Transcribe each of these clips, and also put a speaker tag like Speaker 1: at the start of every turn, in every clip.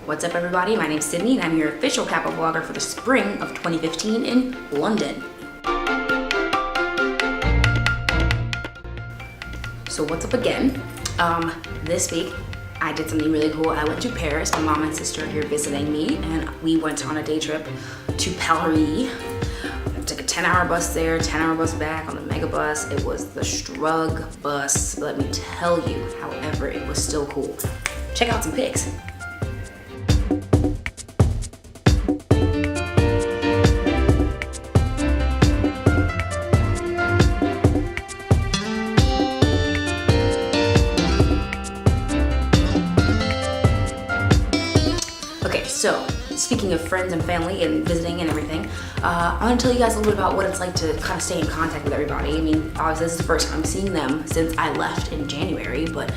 Speaker 1: What's up everybody, my name's Sydney and I'm your official CAPA vlogger for the spring of 2015 in London. So what's up again? This week I did something really cool. I went to Paris. My mom and sister are here visiting me and we went on a day trip to Paris. I took a 10-hour bus there, 10-hour bus back on the mega bus. It was the Strug bus, let me tell you. However, it was still cool. Check out some pics. So, speaking of friends and family and visiting and everything, I want to tell you guys a little bit about what it's like to kind of stay in contact with everybody. I mean, obviously this is the first time I'm seeing them since I left in January, but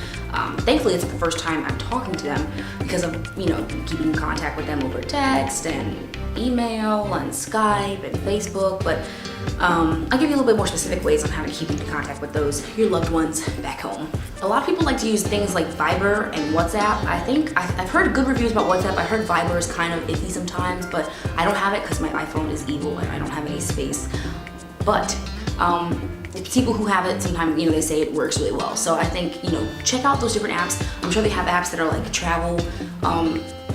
Speaker 1: thankfully it's the first time I'm talking to them because of, keeping in contact with them over text and email and Skype and Facebook, but I'll give you a little bit more specific ways on how to keep in contact with your loved ones back home. A lot of people like to use things like Viber and WhatsApp. I've heard good reviews about WhatsApp. I heard Viber is kind of iffy sometimes, but I don't have it because my iPhone is evil and I don't have any space. But people who have it sometimes, they say it works really well. So I think, check out those different apps. I'm sure they have apps that are like travel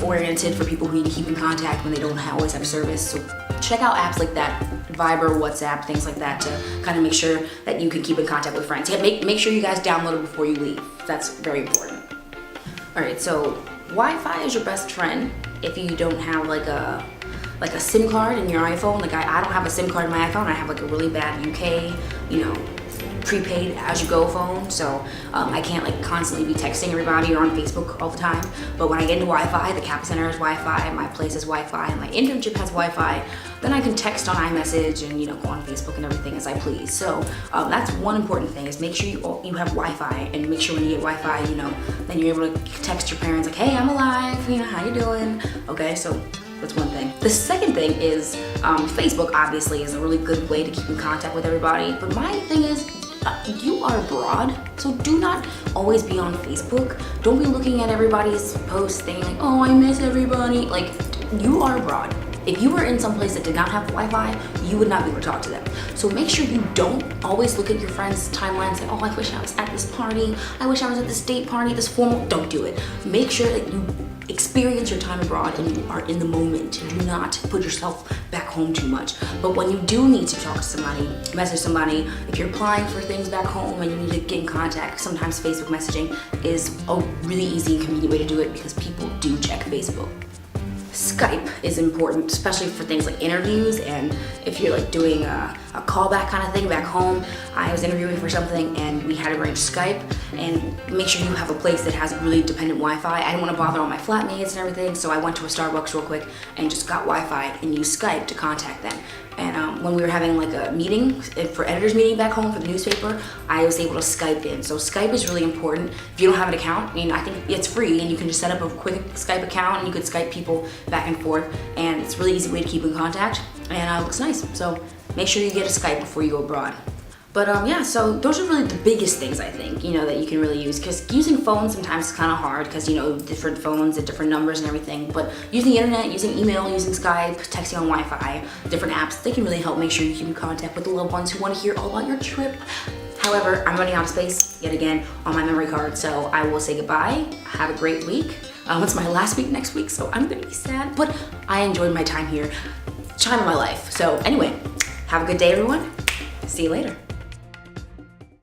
Speaker 1: oriented for people who need to keep in contact when they don't always have service. So check out apps like that, Viber, WhatsApp, things like that, to kind of make sure that you can keep in contact with friends. Yeah, make sure you guys download it before you leave. That's very important. All right, so Wi-Fi is your best friend if you don't have like a SIM card in your iPhone. Like I don't have a SIM card in my iPhone. I have like a really bad UK, prepaid as-you-go phone, so I can't like constantly be texting everybody or on Facebook all the time. But when I get into Wi-Fi, the CAPA Center has Wi-Fi, my place has Wi-Fi, and my internship has Wi-Fi, then I can text on iMessage and go on Facebook and everything as I please. So that's one important thing, is make sure you have Wi-Fi, and make sure when you get Wi-Fi, then you're able to text your parents like, hey, I'm alive, how you doing? Okay, so that's one thing. The second thing is Facebook obviously is a really good way to keep in contact with everybody, but my thing is, you are abroad, so do not always be on Facebook. Don't be looking at everybody's posts saying like, oh, I miss everybody. Like, you are abroad. If you were in some place that did not have Wi-Fi, you would not be able to talk to them. So make sure you don't always look at your friends' timelines and say, oh, I wish I was at this party. I wish I was at this date party, this formal. Don't do it. Make sure that you experience your time abroad and you are in the moment. Do not put yourself back home too much. But when you do need to talk to somebody, message somebody, if you're applying for things back home and you need to get in contact, sometimes Facebook messaging is a really easy and convenient way to do it because people do check Facebook. Skype is important, especially for things like interviews, and if you're like doing a callback kind of thing back home. I was interviewing for something and we had to arrange Skype, and make sure you have a place that has really dependent Wi-Fi. I didn't want to bother all my flatmates and everything, so I went to a Starbucks real quick and just got Wi-Fi and used Skype to contact them. And when we were having like a meeting, for editor's meeting back home for the newspaper, I was able to Skype in. So Skype is really important. If you don't have an account, I think it's free and you can just set up a quick Skype account and you could Skype people back and forth, and it's a really easy way to keep in contact, and it looks nice. So make sure you get a Skype before you go abroad. But yeah, so those are really the biggest things I think, that you can really use, because using phones sometimes is kind of hard because, different phones and different numbers and everything, but using the internet, using email, using Skype, texting on Wi-Fi, different apps, they can really help make sure you keep in contact with the loved ones who want to hear all about your trip. However, I'm running out of space yet again on my memory card, so I will say goodbye. Have a great week. It's my last week next week, so I'm gonna be sad, but I enjoyed my time here, time of my life. So anyway, have a good day everyone. See you later.